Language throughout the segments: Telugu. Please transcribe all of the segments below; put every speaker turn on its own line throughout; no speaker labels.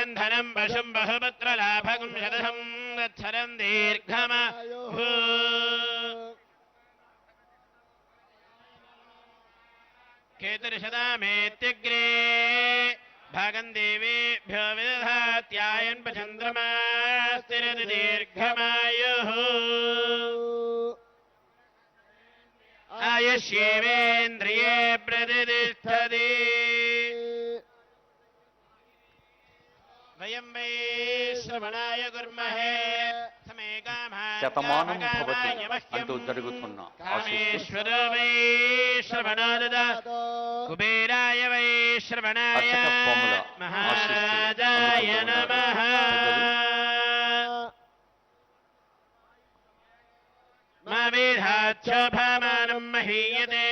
ధాన్యంధనం పశుం బహుపుత్రలాభకం శతసం వత్సరం దీర్ఘమాయుః కేతుర్శతమేత్యగ్రే భాగం దేవేభ్యో విదధాత్యాయన్ చంద్రమాస్తిరతి దీర్ఘమాయుః ఆయుష్యేవేంద్రియే ప్రతిష్టతి వయం వై శ్రవణాయ కుర్మహే
శతమానం భవతి అంటూ జరుగుతున్న
కామేశ్వర వై శ్రవణాదదాతు కుబేరాయ వై శ్రవణాయ మహారాజాయ నమః మవిధాచ్చభమానం మహీయతే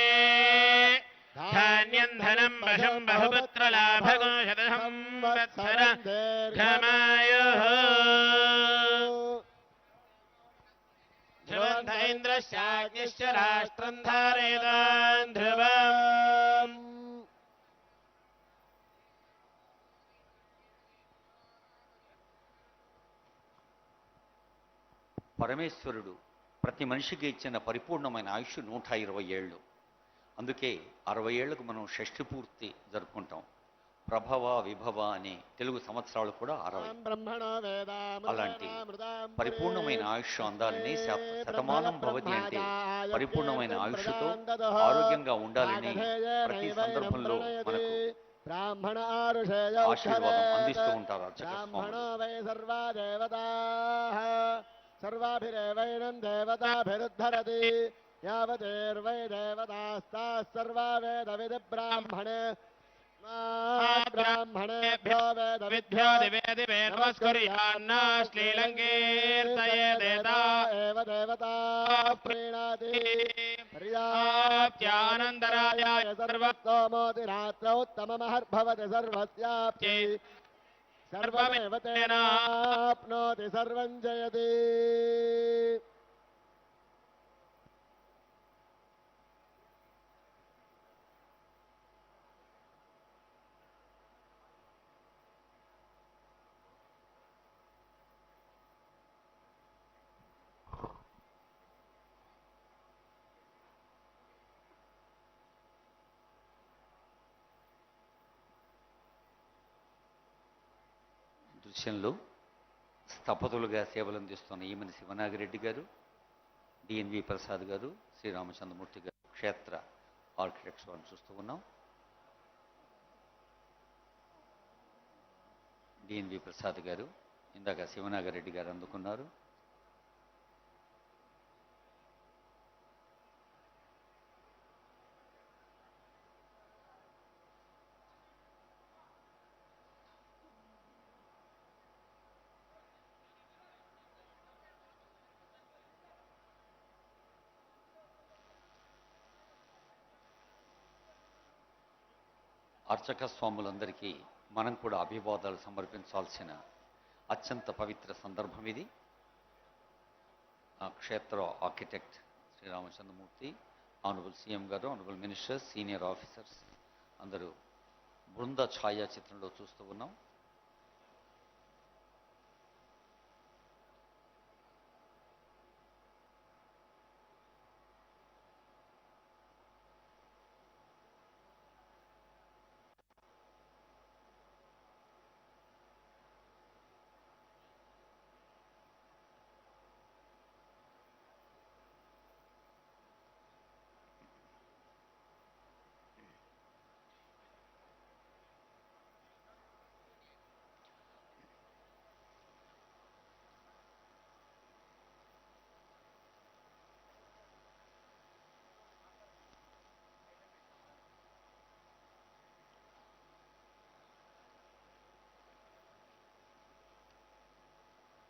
ధాన్యం ధనం వశం బహుపుత్రలాభగో శతసం వత్సరం దీర్ఘమాయుః ధ్రువం ఇంద్రశ్చాగ్నిశ్చ రాష్ట్రం ధారయతాన్ ధ్రువం
పరమేశ్వరుడు ప్రతి మనిషికి ఇచ్చిన పరిపూర్ణమైన ఆయుష్ 120 ఏళ్ళు. అందుకే 60 ఏళ్లకు మనం షష్ఠి పూర్తి జరుపుకుంటాం. ప్రభవ విభవ అనే తెలుగు సంవత్సరాలు కూడా 60. అలాంటి పరిపూర్ణమైన ఆయుష్ అందాలని శతమానం భవతి అంటే పరిపూర్ణమైన ఆయుష్తో ఆరోగ్యంగా ఉండాలని ప్రతి సందర్భంలో మనకు ఆశీర్వాదం అందిస్తూ ఉంటారు అర్చక
సర్వాభిరేవైనం దేవతాభిరుద్ధరతి యావదేర్వై దేవతాస్తాః సర్వా వేద విధి బ్రాహ్మణేభ్యో వేద
విద్భ్యో దివే దివే నమస్కుర్యాన్న శ్రీలంకీర్తయేదేతా
ఏవ దేవతా ప్రీణాతి
పర్యాప్త్యానందరాయాయ
సర్వోమోతి రాత్రౌ ఉత్తమమహర్భవతి సర్వస్యాప్త్యై సర్వమేవ తేనాప్నోతి సర్వం జయతి.
దృశ్యంలో స్థపతులుగా సేవలు అందిస్తున్న ఈమెని శివనాగిరెడ్డి గారు, డిఎన్వి ప్రసాద్ గారు, శ్రీరామచంద్రమూర్తి గారు క్షేత్ర ఆర్కిటెక్ట్స్ వారిని చూస్తూ ఉన్నాం. డిఎన్వి ప్రసాద్ గారు ఇందాక శివనాగిరెడ్డి గారు అందుకున్నారు. అర్చక స్వాములందరికీ మనం కూడా అభివాదాలు సమర్పించాల్సిన అత్యంత పవిత్ర సందర్భం ఇది. క్షేత్ర ఆర్కిటెక్ట్ శ్రీరామచంద్రమూర్తి, ఆనరబుల్ సీఎం గారు, ఆనరబుల్ మినిస్టర్స్, సీనియర్ ఆఫీసర్స్ అందరూ బృంద ఛాయాచిత్రంలో చూస్తూ ఉన్నాం.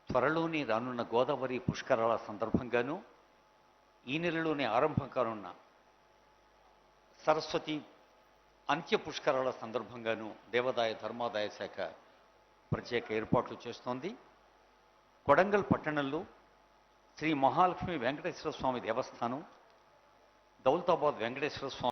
త్వరలోని రానున్న గోదావరి పుష్కరాల సందర్భంగాను, ఈ నెలలోనే ఆరంభం కానున్న సరస్వతి అంత్య పుష్కరాల సందర్భంగాను దేవాదాయ ధర్మాదాయ శాఖ ప్రత్యేక ఏర్పాట్లు చేస్తోంది. కొడంగల్ పట్టణంలో శ్రీ మహాలక్ష్మి వెంకటేశ్వర స్వామి దేవస్థానం, దౌలతాబాద్ వెంకటేశ్వర స్వామి